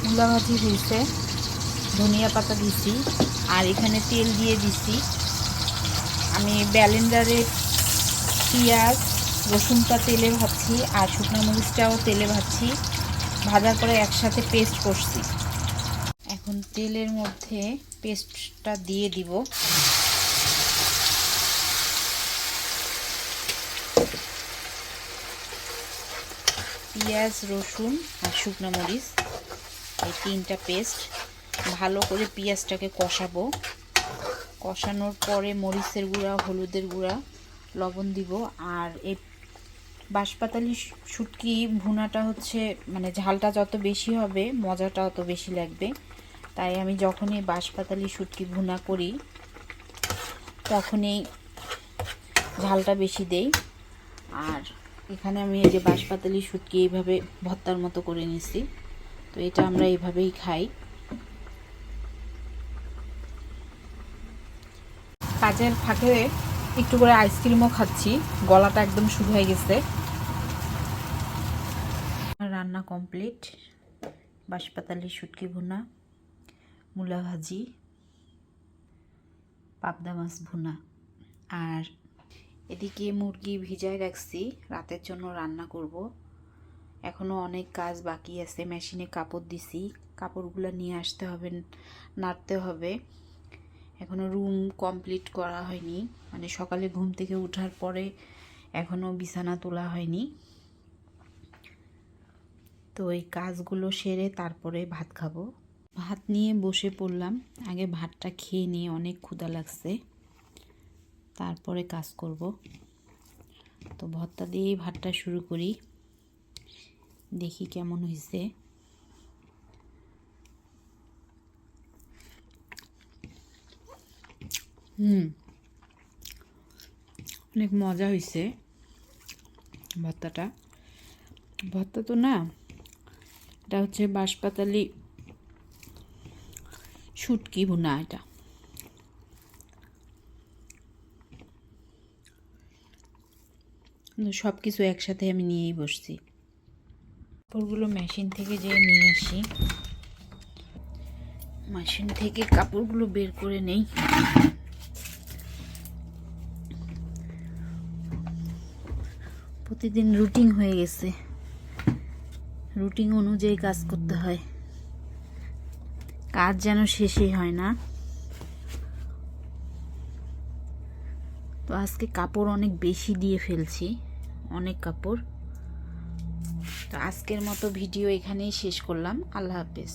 মূলা ভাজি হয়েছে, ধনিয়া পাতা দিছি, আর এখানে তেল দিয়ে দিছি। আমি ব্লেন্ডারে পেঁয়াজ রসুনটা তেলে ভাজছি আর শুকনো মরিচটাও তেলে ভাজছি, ভাজার পরে একসাথে পেস্ট করছি। এখন তেলের মধ্যে পেস্টটা দিয়ে দিব। পেঁয়াজ রসুন আর শুকনো মরিচ এই তিনটা পেস্ট ভালো করে পেঁয়াজটাকে কষাবো। কষানোর পরে মরিচের গুঁড়া, হলুদের গুঁড়া, লবণ দিব। আর এই বাঁশপাতালি শুটকি ভুনাটা হচ্ছে মানে ঝালটা যত বেশি হবে মজাটা অত বেশি লাগবে। তাই আমি যখনই বাঁশপাতালি শুটকি ভুনা করি তখনই ঝালটা বেশি দেই। আর এখানে আমি এই যে বাঁশপাতালি শুটকি এইভাবে ভর্তার মতো করে নিছি, তো এটা আমরা এইভাবেই খাই। কাজের ফাঁকে একটু করে আইসক্রিমও খাচ্ছি, গলাটা একদম শুকিয়ে গেছে। রান্না কমপ্লিট। বাঁশপাতালি শুটকি ভুনা, মূলা ভাজি, পাবদা মাছ ভুনা, আর এদিকে মুরগি ভিজায় রাখছি রাতের জন্য রান্না করব। এখনও অনেক কাজ বাকি আছে। মেশিনে কাপড় দিছি, কাপড়গুলো নিয়ে আসতে হবে, নাড়তে হবে। এখনও রুম কমপ্লিট করা হয়নি, মানে সকালে ঘুম থেকে ওঠার পরে এখনও বিছানা তোলা হয়নি। তো এই কাজগুলো সেরে তারপরে ভাত খাবো। ভাত নিয়ে বসে পড়লাম। আগে ভাতটা খেয়ে নিয়ে, অনেক ক্ষুধা লাগছে, তারপরে কাজ করব। তো ভর্তা দিয়েই ভাতটা শুরু করি, দেখি কেমন হয়েছে। অনেক মজা হয়েছে ভর্তাটা। ভর্তা তো না, এটা হচ্ছে বাঁশপাতালি শুটকি ভুনা। এটা সব কিছু একসাথে আমি নিয়েই বসছি। কাপড়গুলো মেশিন থেকে যেয়ে নিয়ে আসি, মেশিন থেকে কাপড়গুলো বের করে নেই। প্রতিদিন রুটিন হয়ে গেছে, রুটিন অনুযায়ী কাজ করতে হয়, কাজ যেন শেষই হয় না। তো আজকে কাপড় অনেক বেশি দিয়ে ফেলছি, অনেক কাপড়। তো আজকের মতো ভিডিও এখানেই শেষ করলাম। আল্লাহ হাফেজ।